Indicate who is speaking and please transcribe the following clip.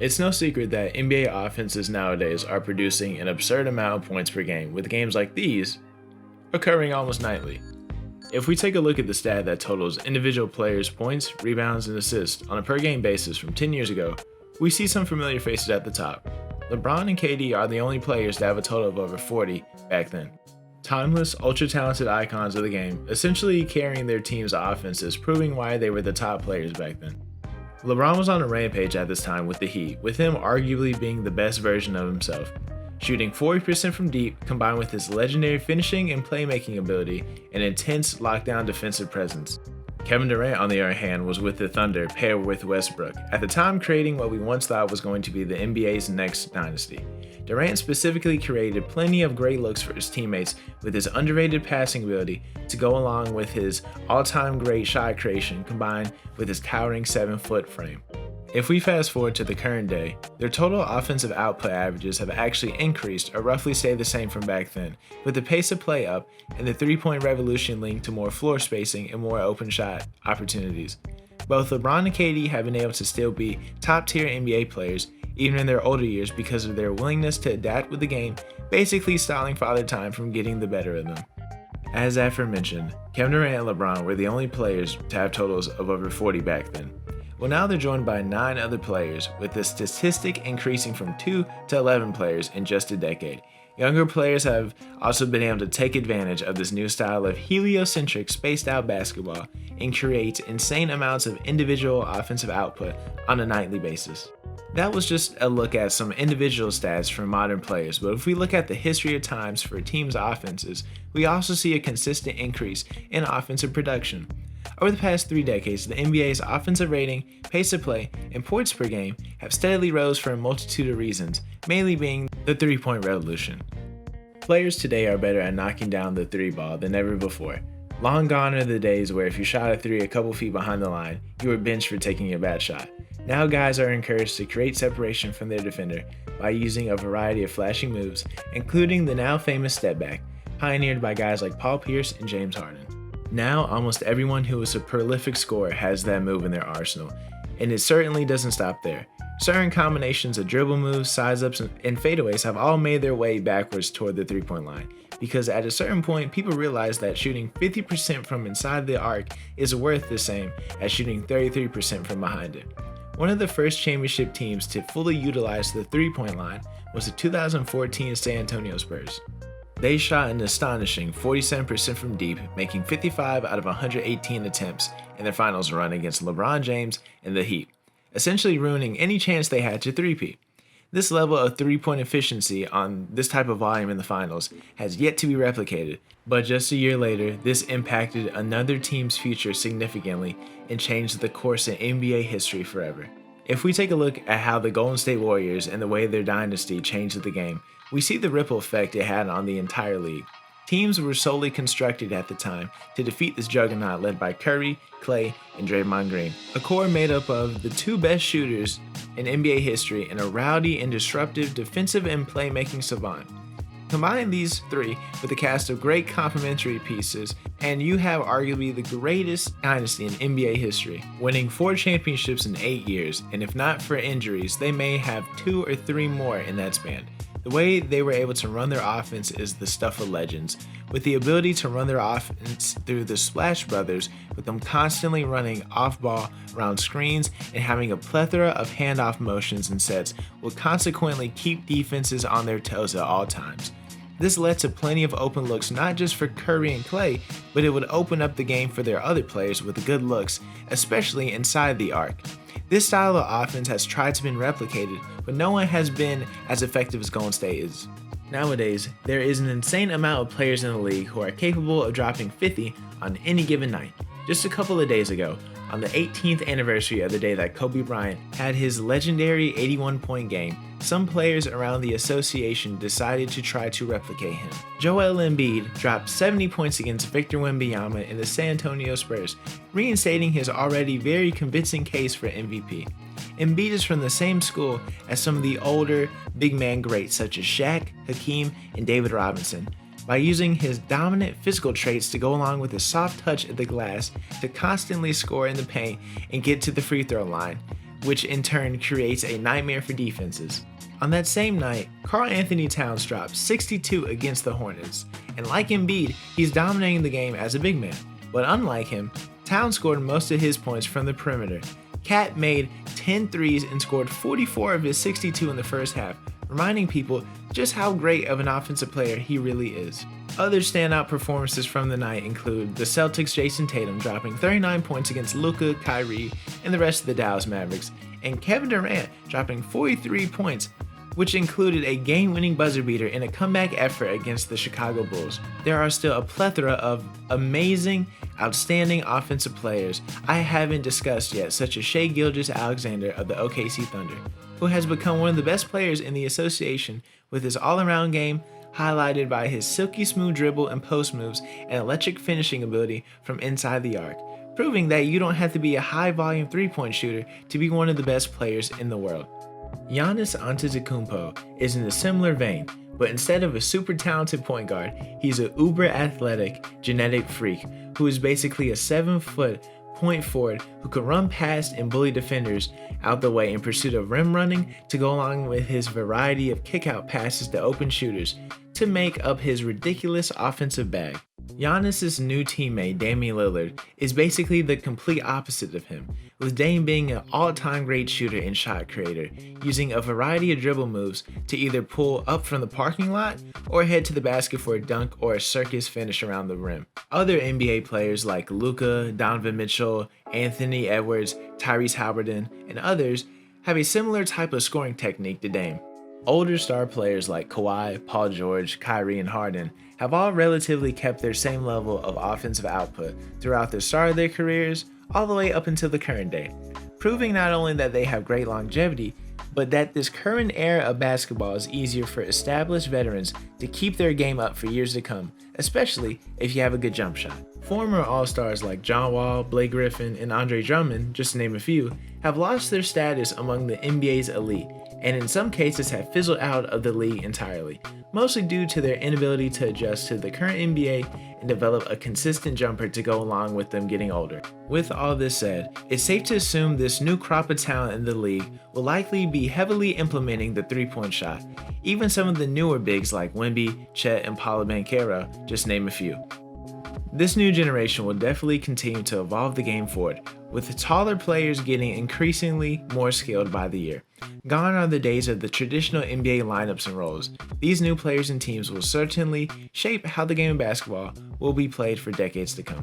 Speaker 1: It's no secret that NBA offenses nowadays are producing an absurd amount of points per game, with games like these occurring almost nightly. If we take a look at the stat that totals individual players' points, rebounds, and assists on a per game basis from 10 years ago, we see some familiar faces at the top. LeBron and KD are the only players to have a total of over 40 back then. Timeless, ultra-talented icons of the game, essentially carrying their team's offenses, proving why they were the top players back then. LeBron was on a rampage at this time with the Heat, with him arguably being the best version of himself. Shooting 40% from deep, combined with his legendary finishing and playmaking ability, and intense lockdown defensive presence. Kevin Durant, on the other hand, was with the Thunder paired with Westbrook, at the time creating what we once thought was going to be the NBA's next dynasty. Durant specifically created plenty of great looks for his teammates with his underrated passing ability to go along with his all-time great shot creation combined with his towering 7-foot frame. If we fast forward to the current day, their total offensive output averages have actually increased or roughly stayed the same from back then, with the pace of play up and the three-point revolution linked to more floor spacing and more open shot opportunities. Both LeBron and KD have been able to still be top-tier NBA players even in their older years because of their willingness to adapt with the game, basically stalling Father Time from getting the better of them. As aforementioned, Kevin Durant and LeBron were the only players to have totals of over 40 back then. Well, now they're joined by 9 other players, with the statistic increasing from 2 to 11 players in just a decade. Younger players have also been able to take advantage of this new style of heliocentric, spaced-out basketball and create insane amounts of individual offensive output on a nightly basis. That was just a look at some individual stats from modern players, but if we look at the history of times for teams' offenses, we also see a consistent increase in offensive production. Over the past 3 decades, the NBA's offensive rating, pace of play, and points per game have steadily rose for a multitude of reasons, mainly being the three-point revolution. Players today are better at knocking down the three ball than ever before. Long gone are the days where if you shot a three a couple feet behind the line, you were benched for taking a bad shot. Now guys are encouraged to create separation from their defender by using a variety of flashing moves, including the now famous step back, pioneered by guys like Paul Pierce and James Harden. Now, almost everyone who is a prolific scorer has that move in their arsenal, and it certainly doesn't stop there. Certain combinations of dribble moves, size-ups, and fadeaways have all made their way backwards toward the three-point line, because at a certain point, people realize that shooting 50% from inside the arc is worth the same as shooting 33% from behind it. One of the first championship teams to fully utilize the three-point line was the 2014 San Antonio Spurs. They shot an astonishing 47% from deep, making 55 out of 118 attempts in their finals run against LeBron James and the Heat, essentially ruining any chance they had to three-peat. This level of three-point efficiency on this type of volume in the finals has yet to be replicated, but just a year later, this impacted another team's future significantly and changed the course of NBA history forever. If we take a look at how the Golden State Warriors and the way their dynasty changed the game, we see the ripple effect it had on the entire league. Teams were solely constructed at the time to defeat this juggernaut led by Curry, Klay, and Draymond Green, a core made up of the 2 best shooters in NBA history and a rowdy and disruptive defensive and playmaking savant. Combine these 3 with a cast of great complementary pieces, and you have arguably the greatest dynasty in NBA history, winning 4 championships in 8 years, and if not for injuries, they may have 2 or 3 more in that span. The way they were able to run their offense is the stuff of legends, with the ability to run their offense through the Splash Brothers, with them constantly running off-ball around screens and having a plethora of handoff motions and sets will consequently keep defenses on their toes at all times. This led to plenty of open looks not just for Curry and Klay, but it would open up the game for their other players with good looks, especially inside the arc. This style of offense has tried to be replicated, but no one has been as effective as Golden State is. Nowadays, there is an insane amount of players in the league who are capable of dropping 50 on any given night. Just a couple of days ago, on the 18th anniversary of the day that Kobe Bryant had his legendary 81-point game, some players around the association decided to try to replicate him. Joel Embiid dropped 70 points against Victor Wembanyama in the San Antonio Spurs, reinstating his already very convincing case for MVP. Embiid is from the same school as some of the older big man greats such as Shaq, Hakeem, and David Robinson. By using his dominant physical traits to go along with his soft touch at the glass to constantly score in the paint and get to the free throw line, which in turn creates a nightmare for defenses. On that same night, Karl Anthony Towns dropped 62 against the Hornets, and like Embiid, he's dominating the game as a big man. But unlike him, Towns scored most of his points from the perimeter. Cat made 10 threes and scored 44 of his 62 in the first half, reminding people just how great of an offensive player he really is. Other standout performances from the night include the Celtics' Jason Tatum dropping 39 points against Luka, Kyrie, and the rest of the Dallas Mavericks, and Kevin Durant dropping 43 points, which included a game-winning buzzer beater in a comeback effort against the Chicago Bulls. There are still a plethora of amazing, outstanding offensive players I haven't discussed yet, such as Shai Gilgeous-Alexander of the OKC Thunder, who has become one of the best players in the association with his all-around game, highlighted by his silky smooth dribble and post moves and electric finishing ability from inside the arc, proving that you don't have to be a high-volume three-point shooter to be one of the best players in the world. Giannis Antetokounmpo is in a similar vein, but instead of a super talented point guard, he's an uber athletic, genetic freak who is basically a 7-foot point forward who can run past and bully defenders out the way in pursuit of rim running to go along with his variety of kick-out passes to open shooters to make up his ridiculous offensive bag. Giannis' new teammate, Damian Lillard, is basically the complete opposite of him, with Dame being an all-time great shooter and shot creator, using a variety of dribble moves to either pull up from the parking lot or head to the basket for a dunk or a circus finish around the rim. Other NBA players like Luka, Donovan Mitchell, Anthony Edwards, Tyrese Halliburton, and others have a similar type of scoring technique to Dame. Older star players like Kawhi, Paul George, Kyrie, and Harden have all relatively kept their same level of offensive output throughout the start of their careers all the way up until the current day, proving not only that they have great longevity, but that this current era of basketball is easier for established veterans to keep their game up for years to come, especially if you have a good jump shot. Former All-Stars like John Wall, Blake Griffin, and Andre Drummond, just to name a few, have lost their status among the NBA's elite, and in some cases have fizzled out of the league entirely, mostly due to their inability to adjust to the current NBA and develop a consistent jumper to go along with them getting older. With all this said, it's safe to assume this new crop of talent in the league will likely be heavily implementing the three-point shot, even some of the newer bigs like Wemby, Chet, and Paolo Banchero, just name a few. This new generation will definitely continue to evolve the game forward, with the taller players getting increasingly more skilled by the year. Gone are the days of the traditional NBA lineups and roles. These new players and teams will certainly shape how the game of basketball will be played for decades to come.